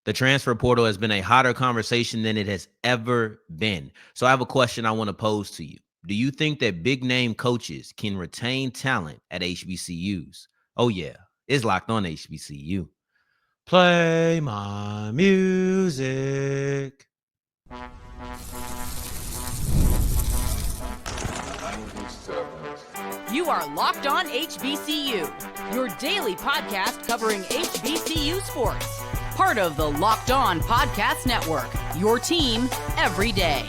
The transfer portal has been a hotter conversation than it has ever been. So I have a question I want to pose to you. Do you think that big name coaches can retain talent at HBCUs? Oh, yeah, it's Locked On HBCU. Play my music. You are Locked On HBCU, your daily podcast covering HBCU sports. Part of the Locked On Podcast Network, your team every day.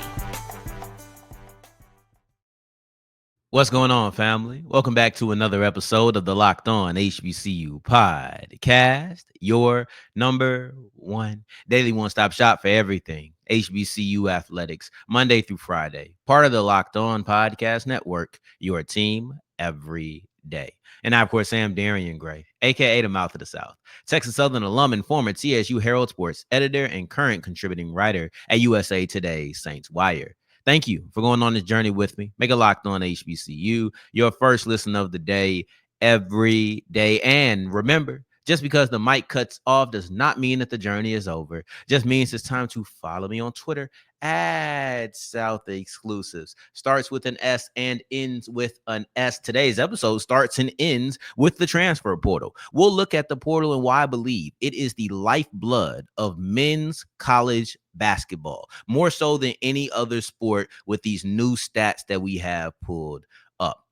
What's going on, family? Welcome back to another episode of the Locked On HBCU podcast, your number one daily one-stop shop for everything HBCU athletics, Monday through Friday. Part of the Locked On Podcast Network, your team every day. And I, of course, am Darian Gray, a.k.a. the Mouth of the South, Texas Southern alum and former TSU Herald Sports editor and current contributing writer at USA Today's Saints Wire. Thank you for going on this journey with me. Make a Locked On HBCU your first listen of the day every day. And remember, just because the mic cuts off does not mean that the journey is over. Just means it's time to follow me on Twitter at South Exclusives. Starts with an S and ends with an S. Today's episode starts and ends with the transfer portal. We'll look at the portal and why I believe it is the lifeblood of men's college basketball, more so than any other sport with these new stats that we have pulled up.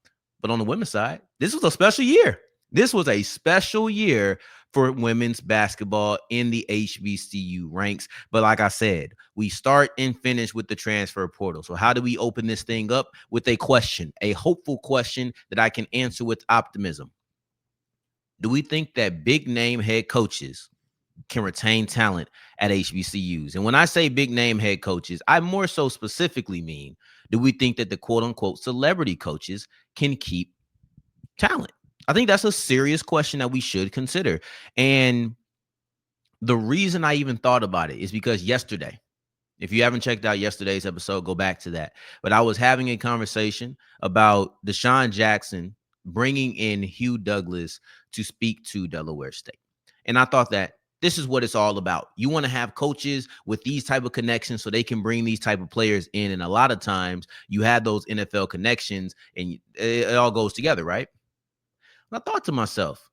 But on the women's side, this was a special year. This was a special year for women's basketball in the HBCU ranks. But like I said, we start and finish with the transfer portal. So how do we open this thing up? With a question, a hopeful question that I can answer with optimism. Do we think that big name head coaches can retain talent at HBCUs? And when I say big name head coaches, I more so specifically mean, do we think that the quote unquote celebrity coaches can keep talent? I think that's a serious question that we should consider. And the reason I even thought about it is because yesterday, if you haven't checked out yesterday's episode, go back to that. But I was having a conversation about Desean Jackson bringing in Hugh Douglas to speak to Delaware State. And I thought that this is what it's all about. You want to have coaches with these type of connections so they can bring these type of players in. And a lot of times you have those NFL connections and it all goes together, right? I thought to myself,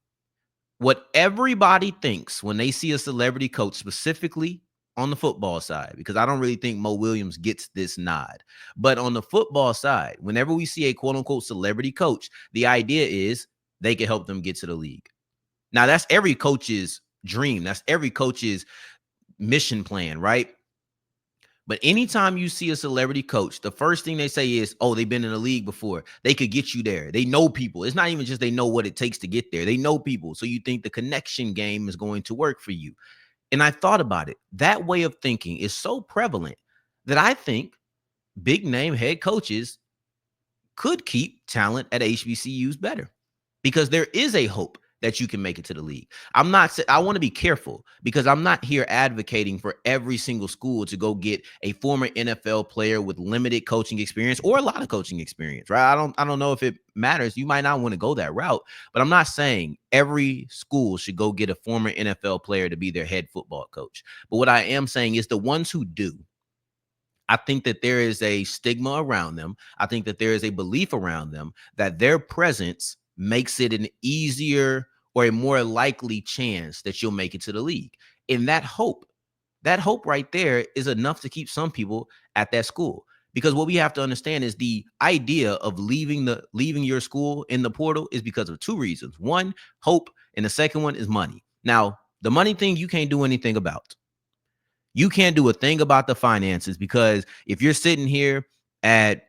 what everybody thinks when they see a celebrity coach, specifically on the football side, because I don't really think Mo Williams gets this nod, but on the football side, whenever we see a quote unquote celebrity coach, the idea is they can help them get to the league. Now, that's every coach's dream. That's every coach's mission plan, right? But anytime you see a celebrity coach, the first thing they say is, oh, they've been in the league before. They could get you there. They know people. It's not even just they know what it takes to get there. They know people. So you think the connection game is going to work for you. And I thought about it. That way of thinking is so prevalent that I think big name head coaches could keep talent at HBCUs better because there is a hope that you can make it to the league. I want to be careful because I'm not here advocating for every single school to go get a former NFL player with limited coaching experience or a lot of coaching experience, right? I don't know if it matters. You might not want to go that route, but I'm not saying every school should go get a former NFL player to be their head football coach. But what I am saying is the ones who do, I think that there is a stigma around them. I think that there is a belief around them that their presence makes it an easier or a more likely chance that you'll make it to the league. And that hope right there is enough to keep some people at that school. Because what we have to understand is the idea of leaving your school in the portal is because of two reasons. One, hope, and the second one is money. Now, the money thing you can't do anything about. You can't do a thing about the finances because if you're sitting here at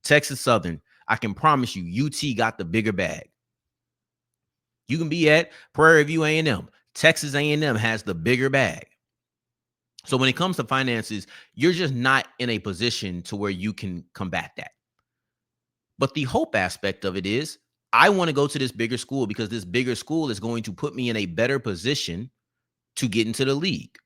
Texas Southern, I can promise you UT got the bigger bag. You can be at Prairie View A&M. Texas A&M has the bigger bag. So when it comes to finances, you're just not in a position to where you can combat that. But the hope aspect of it is, I want to go to this bigger school because this bigger school is going to put me in a better position to get into the league.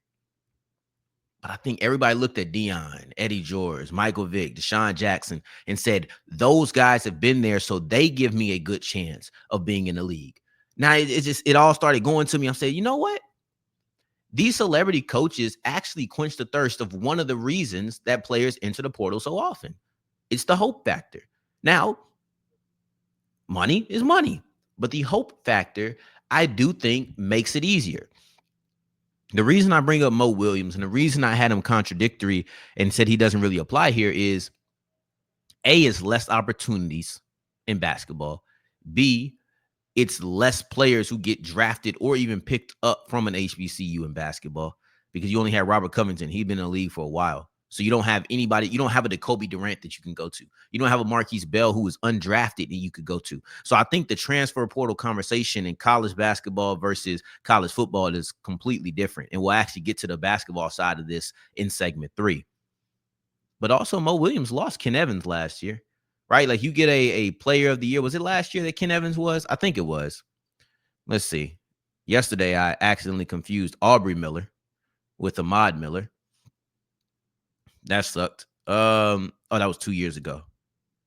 But I think everybody looked at Desean, Eddie George, Michael Vick, Desean Jackson, and said, those guys have been there, so they give me a good chance of being in the league. Now, it all started going to me. I'm saying, you know what? These celebrity coaches actually quench the thirst of one of the reasons that players enter the portal so often. It's the hope factor. Now, money is money, but the hope factor, I do think, makes it easier. The reason I bring up Mo Williams and the reason I had him contradictory and said he doesn't really apply here is A, is less opportunities in basketball. B, it's less players who get drafted or even picked up from an HBCU in basketball because you only have Robert Covington. He'd been in the league for a while. So you don't have anybody. You don't have a Kobe Durant that you can go to. You don't have a Marquise Bell who is undrafted and you could go to. So I think the transfer portal conversation in college basketball versus college football is completely different. And we'll actually get to the basketball side of this in segment 3. But also Mo Williams lost Ken Evans last year, right? Like you get a player of the year. Was it last year that Ken Evans was? I think it was. Let's see. Yesterday, I accidentally confused Aubrey Miller with Ahmad Miller. That sucked. That was 2 years ago.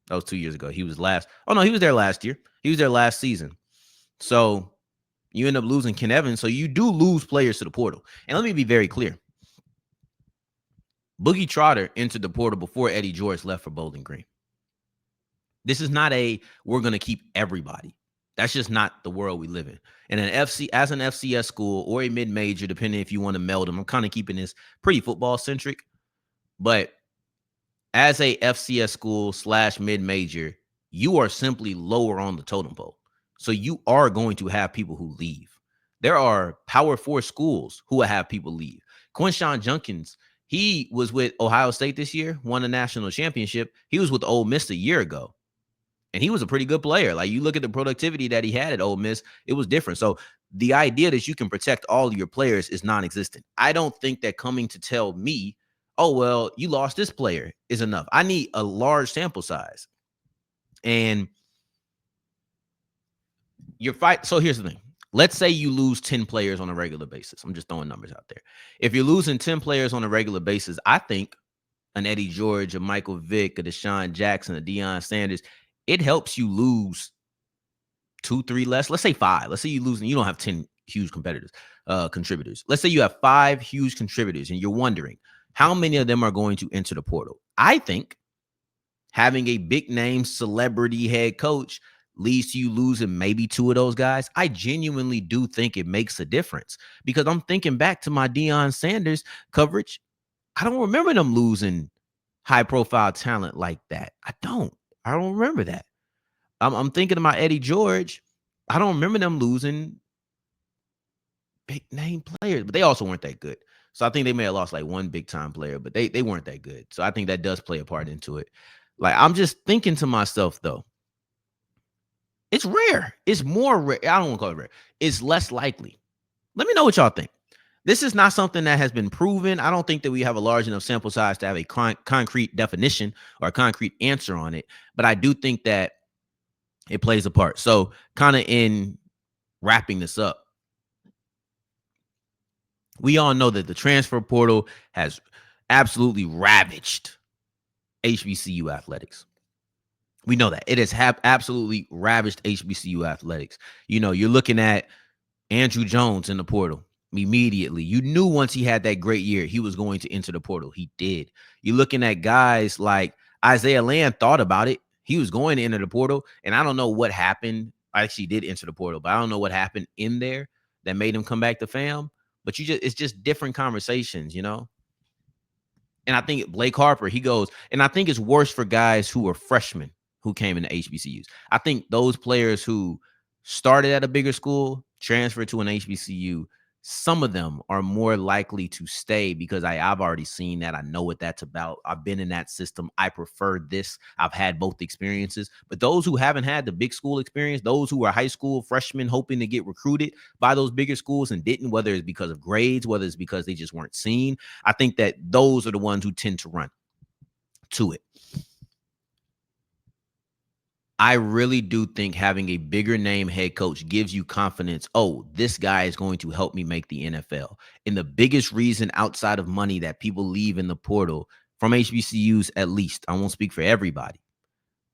That was 2 years ago. He was last. Oh, no, he was there last year. He was there last season. So you end up losing Ken Evans. So you do lose players to the portal. And let me be very clear. Boogie Trotter entered the portal before Eddie George left for Bowling Green. This is not we're going to keep everybody. That's just not the world we live in. And as an FCS school or a mid-major, depending if you want to meld them, I'm kind of keeping this pretty football-centric. But as a FCS school / mid-major, you are simply lower on the totem pole. So you are going to have people who leave. There are Power 4 schools who will have people leave. Quinshawn Junkins, he was with Ohio State this year, won a national championship. He was with Ole Miss a year ago. And he was a pretty good player. Like you look at the productivity that he had at Ole Miss, it was different. So the idea that you can protect all of your players is non-existent. I don't think that coming to tell me, oh, well, you lost this player is enough. I need a large sample size. And your fight. So here's the thing. Let's say you lose 10 players on a regular basis. I'm just throwing numbers out there. If you're losing 10 players on a regular basis, I think an Eddie George, a Michael Vick, a Desean Jackson, a Deion Sanders, it helps you lose 2, 3 less. Let's say 5. Let's say you lose and you don't have 10 huge contributors. Let's say you have 5 huge contributors and you're wondering how many of them are going to enter the portal. I think having a big name celebrity head coach leads to you losing maybe 2 of those guys. I genuinely do think it makes a difference because I'm thinking back to my Deion Sanders coverage. I don't remember them losing high profile talent like that. I don't remember that. I'm thinking about Eddie George. I don't remember them losing big name players, but they also weren't that good. So I think they may have lost like one big time player, but they weren't that good. So I think that does play a part into it. Like I'm just thinking to myself though, it's rare. It's more rare. I don't want to call it rare. It's less likely. Let me know what y'all think. This is not something that has been proven. I don't think that we have a large enough sample size to have a concrete definition or a concrete answer on it. But I do think that it plays a part. So kind of in wrapping this up, we all know that the transfer portal has absolutely ravaged HBCU athletics. We know that. It has absolutely ravaged HBCU athletics. You know, you're looking at Andrew Jones in the portal. Immediately, you knew once he had that great year, he was going to enter the portal. He did. You're looking at guys like Isaiah Land thought about it. He was going to enter the portal, and I don't know what happened. I actually did enter the portal, but I don't know what happened in there that made him come back to fam. But it's just different conversations, you know? And I think Blake Harper, he goes, and I think it's worse for guys who are freshmen who came into HBCUs. I think those players who started at a bigger school, transferred to an HBCU, some of them are more likely to stay because I've already seen that. I know what that's about. I've been in that system. I prefer this. I've had both experiences. But those who haven't had the big school experience, those who are high school freshmen hoping to get recruited by those bigger schools and didn't, whether it's because of grades, whether it's because they just weren't seen, I think that those are the ones who tend to run to it. I really do think having a bigger name head coach gives you confidence. Oh, this guy is going to help me make the NFL. And the biggest reason outside of money that people leave in the portal from HBCUs, at least, I won't speak for everybody,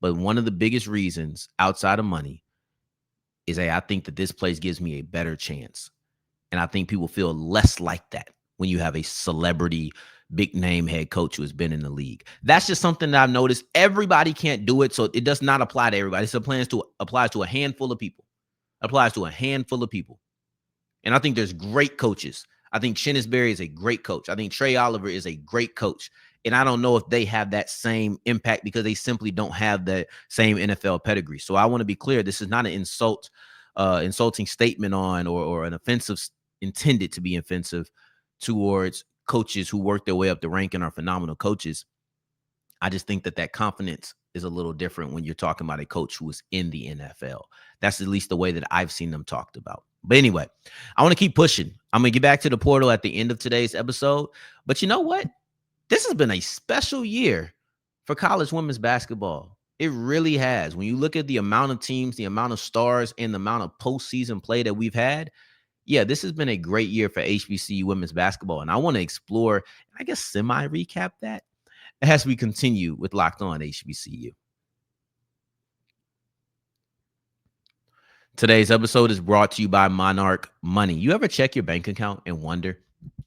but one of the biggest reasons outside of money is I think that this place gives me a better chance. And I think people feel less like that when you have a celebrity, big name head coach who has been in the league. That's just something that I've noticed. Everybody can't do it, so it does not apply to everybody. It applies to a handful of people. Applies to a handful of people. And I think there's great coaches. I think Shinnisberry is a great coach. I think Trey Oliver is a great coach. And I don't know if they have that same impact because they simply don't have the same NFL pedigree. So I want to be clear. This is not an insulting statement on or an offensive intended to be offensive towards coaches who work their way up the rank and are phenomenal coaches. I just think that confidence is a little different when you're talking about a coach who is in the NFL. That's at least the way that I've seen them talked about. But anyway, I want to keep pushing. I'm going to get back to the portal at the end of today's episode. But you know what? This has been a special year for college women's basketball. It really has. When you look at the amount of teams, the amount of stars, and the amount of postseason play that we've had, yeah, this has been a great year for HBCU women's basketball. And I want to explore, I guess, semi-recap that as we continue with Locked On HBCU. Today's episode is brought to you by Monarch Money. You ever check your bank account and wonder,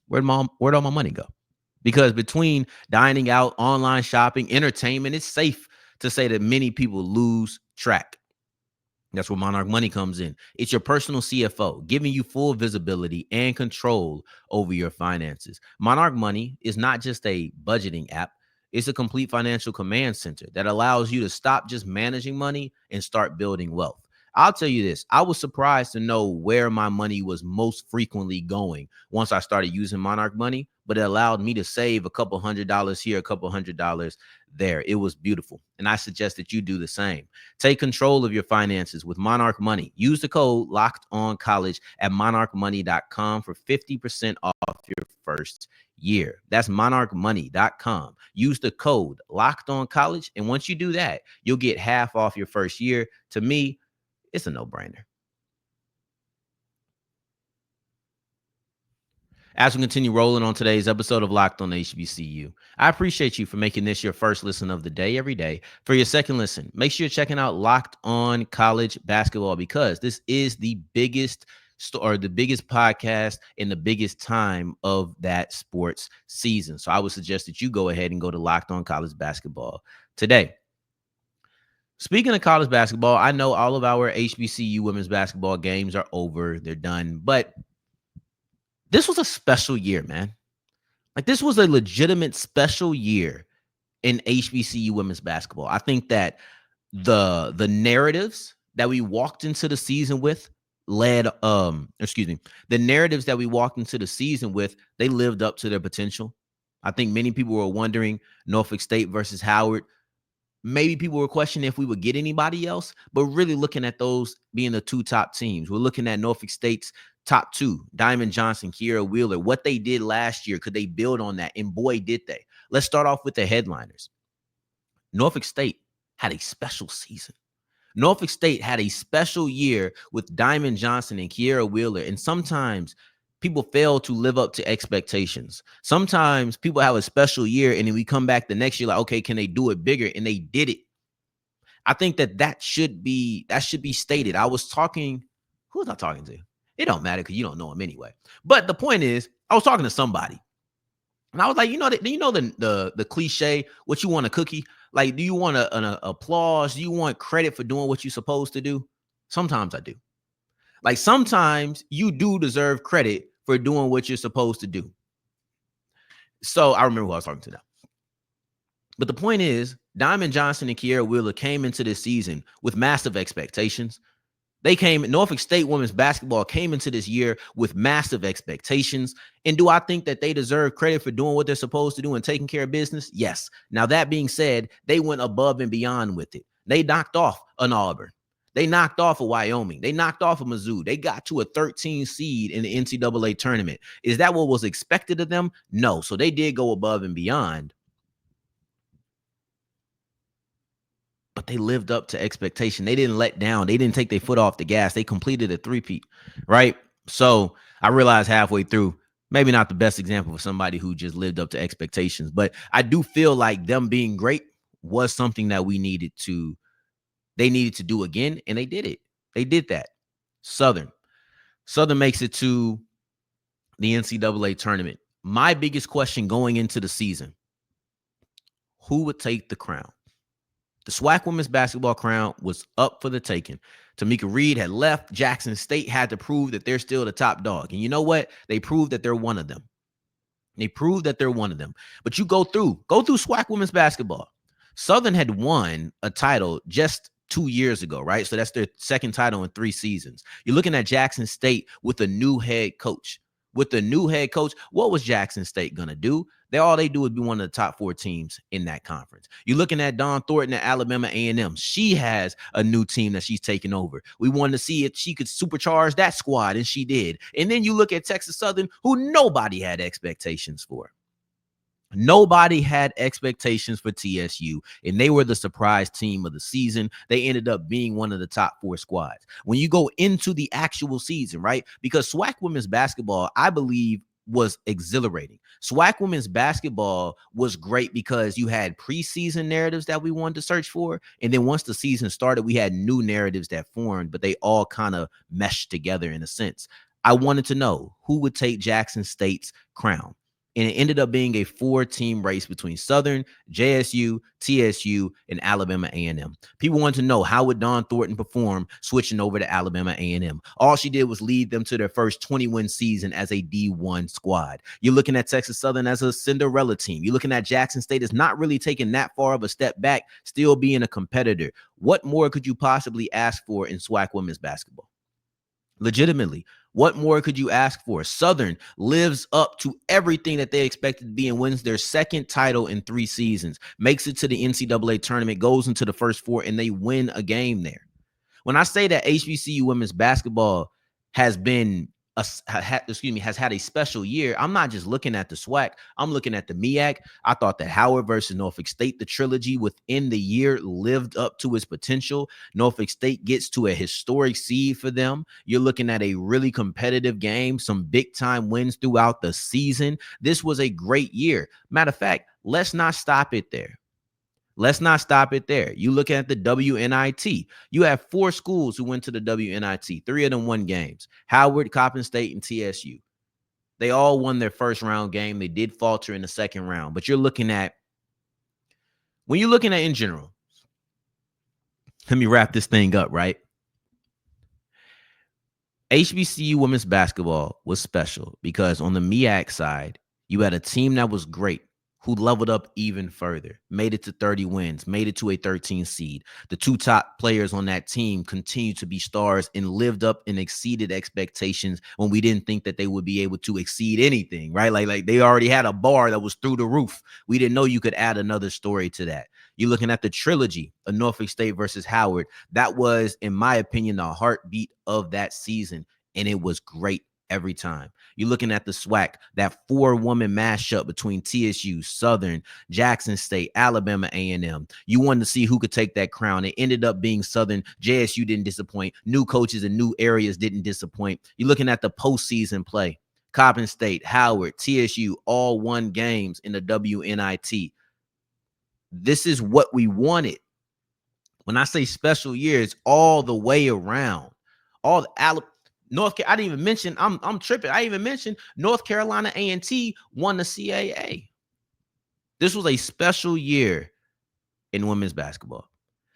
where'd all my money go? Because between dining out, online shopping, entertainment, it's safe to say that many people lose track. That's where Monarch Money comes in. It's your personal CFO, giving you full visibility and control over your finances. Monarch Money is not just a budgeting app. It's a complete financial command center that allows you to stop just managing money and start building wealth. I'll tell you this. I was surprised to know where my money was most frequently going once I started using Monarch Money, but it allowed me to save a couple $100 here, a couple $100 there. It was beautiful. And I suggest that you do the same. Take control of your finances with Monarch Money. Use the code LOCKEDONCOLLEGE at monarchmoney.com for 50% off your first year. That's monarchmoney.com. Use the code LOCKEDONCOLLEGE. And once you do that, you'll get half off your first year. To me, it's a no-brainer. As we continue rolling on today's episode of Locked On HBCU, I appreciate you for making this your first listen of the day every day. For your second listen, make sure you're checking out Locked On College Basketball because this is the biggest podcast in the biggest time of that sports season. So I would suggest that you go ahead and go to Locked On College Basketball today. Speaking of college basketball, I know all of our HBCU women's basketball games are over. They're done. But this was a special year, man. Like, this was a legitimate special year in HBCU women's basketball. I think that the narratives that we walked into the season with the narratives that we walked into the season with, they lived up to their potential. I think many people were wondering Norfolk State versus Howard. Maybe people were questioning if we would get anybody else, but really looking at those being the two top teams. We're looking at Norfolk State's top two, Diamond Johnson, Kierra Wheeler, what they did last year. Could they build on that? And boy, did they. Let's start off with the headliners. Norfolk State had a special season. Norfolk State had a special year with Diamond Johnson and Kierra Wheeler. And sometimes people fail to live up to expectations. Sometimes people have a special year and then we come back the next year like, okay, can they do it bigger? And they did it. I think that should be stated. Who was I talking to? It don't matter because you don't know him anyway. But the point is, I was talking to somebody. And I was like, the cliche, what you want, a cookie? Like, do you want an applause? Do you want credit for doing what you're supposed to do? Sometimes I do. Like, sometimes you do deserve credit for doing what you're supposed to do. So I remember who I was talking to now. But the point is, Diamond Johnson and Kierra Wheeler came into this season with massive expectations. Norfolk State women's basketball came into this year with massive expectations. And do I think that they deserve credit for doing what they're supposed to do and taking care of business? Yes. Now, that being said, they went above and beyond with it. They knocked off an Auburn. They knocked off a Wyoming. They knocked off a Mizzou. They got to a 13 seed in the NCAA tournament. Is that what was expected of them? No. So they did go above and beyond. But they lived up to expectation. They didn't let down. They didn't take their foot off the gas. They completed a three-peat, right? So I realized halfway through, maybe not the best example for somebody who just lived up to expectations, but I do feel like them being great was something that they needed to do again, and they did it. They did that. Southern makes it to the NCAA tournament. My biggest question going into the season, who would take the crown? The SWAC women's basketball crown was up for the taking. Tamika Reed had left. Jackson State had to prove that they're still the top dog. And you know what? They proved that they're one of them. They proved that they're one of them. But you go through SWAC women's basketball. Southern had won a title just 2 years ago, right? So that's their second title in 3 seasons. You're looking at Jackson State with a new head coach. With the new head coach, what was Jackson State going to do? All they do is be one of the top 4 teams in that conference. You're looking at Dawn Thornton at Alabama A&M. She has a new team that she's taking over. We wanted to see if she could supercharge that squad, and she did. And then you look at Texas Southern, who nobody had expectations for. Nobody had expectations for TSU, and they were the surprise team of the season. They ended up being one of the top 4 squads. When you go into the actual season, right? Because SWAC women's basketball, I believe, was exhilarating. SWAC women's basketball was great because you had preseason narratives that we wanted to search for. And then once the season started, we had new narratives that formed, but they all kind of meshed together in a sense. I wanted to know who would take Jackson State's crown. And it ended up being a 4-team race between Southern, JSU, TSU, and Alabama A&M. People wanted to know, how would Dawn Thornton perform switching over to Alabama A&M? All she did was lead them to their first 20-win season as a D1 squad. You're looking at Texas Southern as a Cinderella team. You're looking at Jackson State as not really taking that far of a step back, still being a competitor. What more could you possibly ask for in SWAC women's basketball? Legitimately, what more could you ask for? Southern lives up to everything that they expected to be and wins their second title in 3 seasons, makes it to the NCAA tournament, goes into the first 4, and they win a game there. When I say that HBCU women's basketball has been has had a special year, I'm not just looking at the SWAC. I'm looking at the MEAC. I thought that Howard versus Norfolk State, the trilogy within the year, lived up to its potential. Norfolk State gets to a historic seed for them. You're looking at a really competitive game, some big time wins throughout the season. This was a great year. Matter of fact, let's not stop it there. You look at the WNIT. You have 4 schools who went to the WNIT. 3 of them won games. Howard, Coppin State, and TSU. They all won their first round game. They did falter in the second round. But when you're looking at in general, let me wrap this thing up, right? HBCU women's basketball was special because on the MEAC side, you had a team that was great, who leveled up even further, made it to 30 wins, made it to a 13 seed. The 2 top players on that team continued to be stars and lived up and exceeded expectations when we didn't think that they would be able to exceed anything, right? Like they already had a bar that was through the roof. We didn't know you could add another story to that. You're looking at the trilogy of Norfolk State versus Howard. That was, in my opinion, the heartbeat of that season, and it was great every time. You're looking at the SWAC, that 4-woman mashup between TSU, Southern, Jackson State, Alabama A&M. You wanted to see who could take that crown. It ended up being Southern. JSU didn't disappoint. New coaches in new areas didn't disappoint. You're looking at the postseason play. Coppin State, Howard, TSU all won games in the WNIT. This is what we wanted. When I say special year, it's all the way around. All the I didn't even mention, I'm tripping. I even mentioned North Carolina A&T won the CAA. This was a special year in women's basketball.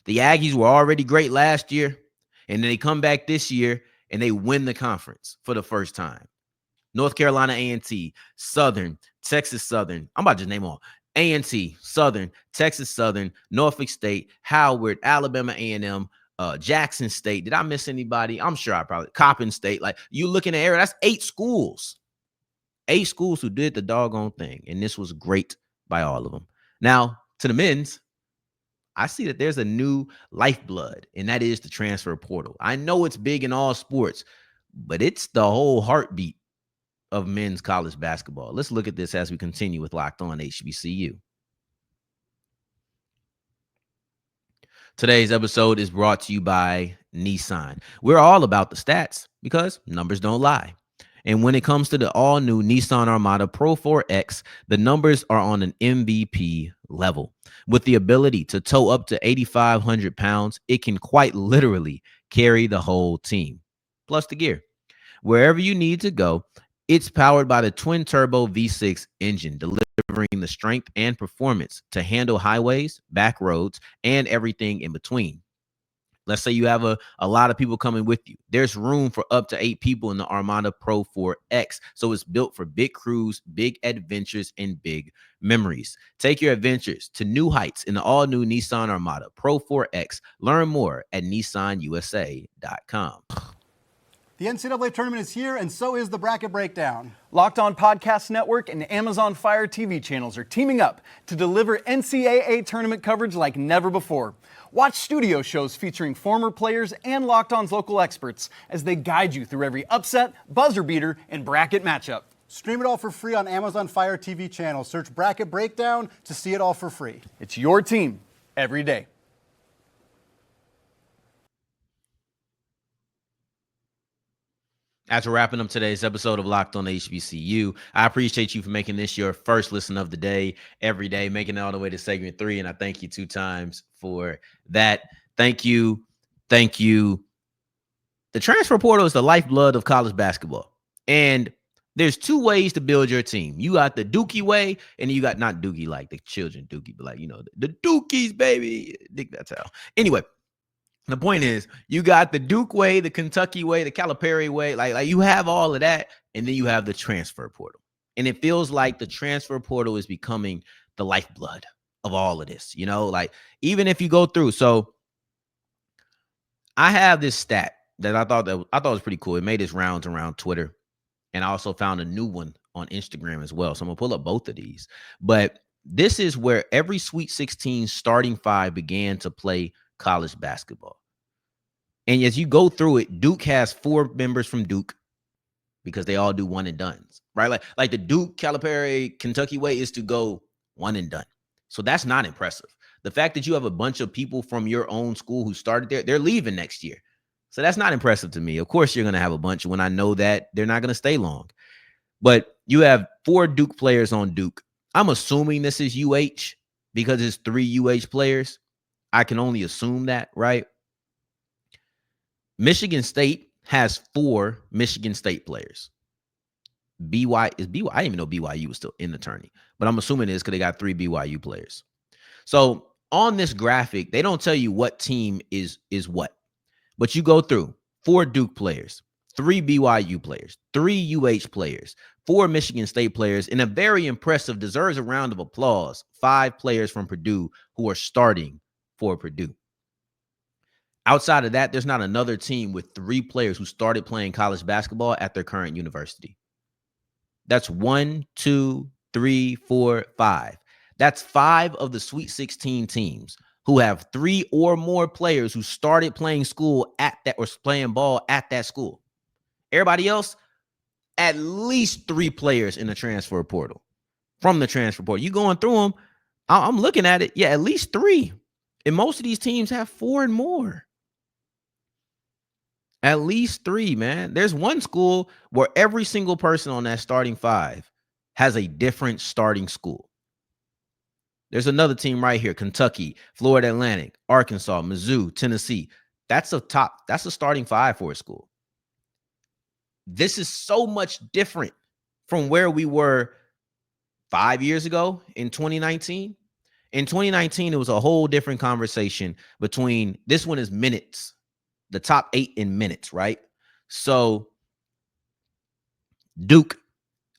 The Aggies were already great last year, and then they come back this year and they win the conference for the first time. North Carolina A&T, Southern, Texas Southern. I'm about to name all. A&T, Southern, Texas Southern, Norfolk State, Howard, Alabama A&M, Jackson State. Did I miss anybody? I'm sure I probably. Coppin State. Like, you look in the area, that's 8 schools. 8 schools who did the doggone thing. And this was great by all of them. Now, to the men's, I see that there's a new lifeblood, and that is the transfer portal. I know it's big in all sports, but it's the whole heartbeat of men's college basketball. Let's look at this as we continue with Locked On HBCU. Today's episode is brought to you by Nissan. We're all about the stats because numbers don't lie. And when it comes to the all-new Nissan Armada PRO-4X, the numbers are on an MVP level. With the ability to tow up to 8,500 pounds, it can quite literally carry the whole team, plus the gear. Wherever you need to go, It's powered by the twin-turbo V6 engine, delivering the strength and performance to handle highways, back roads, and everything in between. Let's say you have a lot of people coming with you. There's room for up to 8 people in the Armada Pro-4X. So it's built for big crews, big adventures, and big memories. Take your adventures to new heights in the all-new Nissan Armada Pro-4X. Learn more at nissanusa.com. The NCAA tournament is here, and so is the bracket breakdown. Locked On Podcast Network and Amazon Fire TV channels are teaming up to deliver NCAA tournament coverage like never before. Watch studio shows featuring former players and Locked On's local experts as they guide you through every upset, buzzer beater, and bracket matchup. Stream it all for free on Amazon Fire TV channel. Search Bracket Breakdown to see it all for free. It's your team every day. After wrapping up today's episode of Locked On HBCU, I appreciate you for making this your first listen of the day, every day, making it all the way to segment 3. And I thank you 2 times for that. Thank you. Thank you. The transfer portal is the lifeblood of college basketball. And there's 2 ways to build your team. You got the Dookie way, and you got not Dookie like the children Dookie, but like, you know, the Dookies, baby. Dig that how. Anyway. The point is, you got the Duke way, the Kentucky way, the Calipari way. Like you have all of that, and then you have the transfer portal. And it feels like the transfer portal is becoming the lifeblood of all of this. You know, like even if you go through. So I have this stat that I thought was pretty cool. It made its rounds around Twitter, and I also found a new one on Instagram as well. So I'm gonna pull up both of these. But this is where every Sweet 16 starting 5 began to play college basketball. And as you go through it, Duke has 4 members from Duke because they all do one and dones, right? Like the Duke, Calipari, Kentucky way is to go one and done. So that's not impressive. The fact that you have a bunch of people from your own school who started there, they're leaving next year. So that's not impressive to me. Of course, you're going to have a bunch when I know that they're not going to stay long. But you have 4 Duke players on Duke. I'm assuming this is UH because it's 3 UH players. I can only assume that, right? Michigan State has 4 Michigan State players. I didn't even know BYU was still in the tourney, but I'm assuming it is because they got 3 BYU players. So on this graphic, they don't tell you what team is what, but you go through 4 Duke players, 3 BYU players, 3 UH players, 4 Michigan State players, and a very impressive, deserves a round of applause, 5 players from Purdue who are starting for Purdue. Outside of that, there's not another team with 3 players who started playing college basketball at their current university. That's 1, 2, 3, 4, 5. That's 5 of the Sweet 16 teams who have 3 or more players who started playing school at that or playing ball at that school. Everybody else, at least 3 players in the transfer portal. From the transfer portal. You going through them, I'm looking at it. Yeah, at least 3. And most of these teams have 4 and more. At least 3, man. There's one school where every single person on that starting 5 has a different starting school. There's another team right here, Kentucky, Florida Atlantic, Arkansas, Mizzou, Tennessee. That's a starting 5 for a school. This is so much different from where we were 5 years ago in 2019. In 2019, it was a whole different conversation between, this one is minutes, the top 8 in minutes, right? So Duke,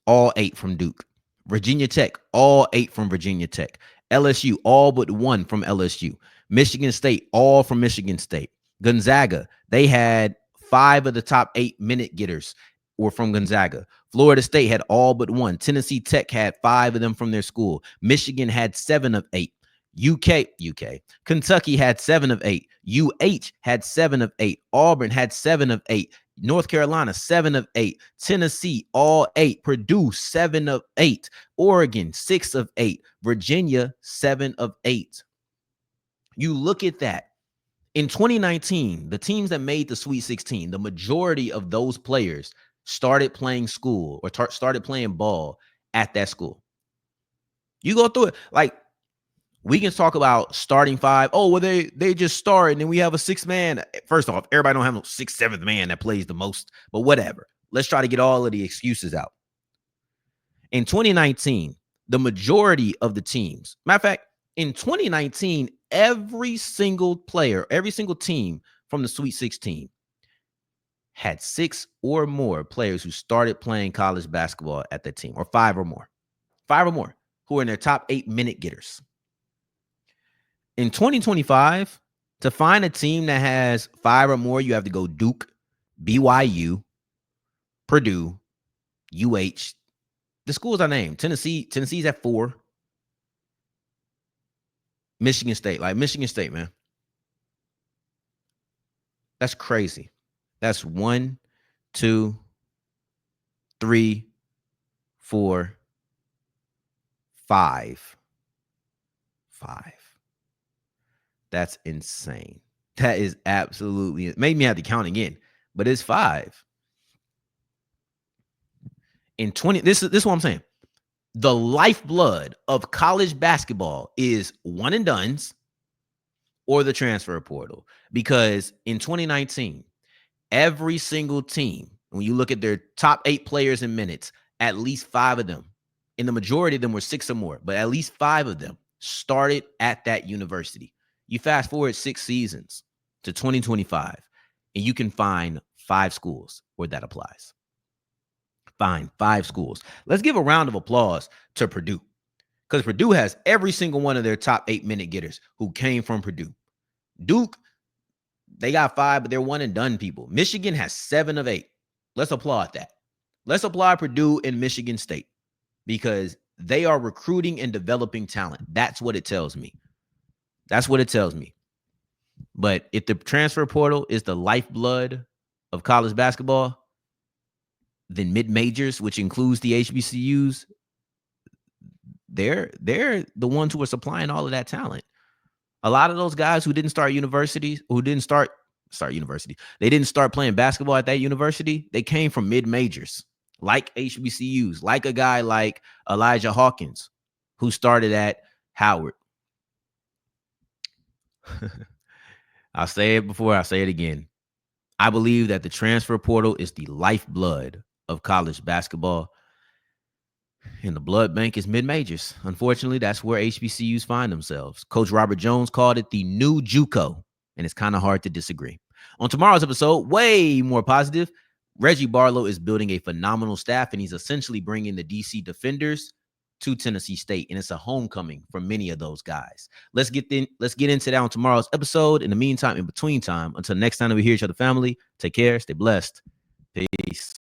all 8 from Duke. Virginia Tech, all 8 from Virginia Tech. LSU, all but 1 from LSU. Michigan State, all from Michigan State. Gonzaga, they had 5 of the top 8 minute getters were from Gonzaga. Florida State had all but 1. Tennessee Tech had 5 of them from their school. Michigan had 7 of 8. Kentucky had 7 of 8. UH had 7 of 8. Auburn had 7 of 8. North Carolina, 7 of 8. Tennessee, all 8. Purdue, 7 of 8. Oregon, 6 of 8. Virginia, 7 of 8. You look at that. In 2019, the teams that made the Sweet 16, the majority of those players started playing school or started playing ball at that school. You go through it. Like, we can talk about starting 5. Oh, well, they just start, and then we have a 6th man. First off, everybody don't have a 6th, 7th man that plays the most, but whatever. Let's try to get all of the excuses out. In 2019, the majority of the teams, matter of fact, in 2019, every single player, every single team from the Sweet 16 had 6 or more players who started playing college basketball at that team, or 5 or more who are in their top 8 minute getters. In 2025, to find a team that has 5 or more, you have to go Duke, BYU, Purdue, UH. The schools I named. Tennessee's at 4. Michigan State, man. That's crazy. That's 1, 2, 3, 4, 5. 5. That's insane. That is absolutely, it made me have to count again, but it's 5. In 20, this is what I'm saying. The lifeblood of college basketball is one and dones or the transfer portal. Because in 2019, every single team, when you look at their top 8 players in minutes, at least 5 of them, and the majority of them were 6 or more, but at least 5 of them started at that university. You fast forward 6 seasons to 2025, and you can find 5 schools where that applies. Find 5 schools. Let's give a round of applause to Purdue, because Purdue has every single one of their top 8 minute getters who came from Purdue. Duke, they got 5, but they're one and done people. Michigan has 7 of 8. Let's applaud that. Let's applaud Purdue and Michigan State, because they are recruiting and developing talent. That's what it tells me. That's what it tells me. But if the transfer portal is the lifeblood of college basketball, then mid-majors, which includes the HBCUs, they're the ones who are supplying all of that talent. A lot of those guys who didn't start universities, who didn't start university, they didn't start playing basketball at that university. They came from mid-majors, like HBCUs, like a guy like Elijah Hawkins, who started at Howard. I'll say it before, I'll say it again. I believe that the transfer portal is the lifeblood of college basketball, and the blood bank is mid-majors. Unfortunately, that's where HBCUs find themselves. Coach Robert Jones called it the new JUCO, and it's kind of hard to disagree. On tomorrow's episode, way more positive, Reggie Barlow is building a phenomenal staff, and he's essentially bringing the DC Defenders to Tennessee State, and it's a homecoming for many of those guys. Let's get into that on tomorrow's episode. In the meantime, in between time, until next time that we hear each other, family, take care, stay blessed. Peace.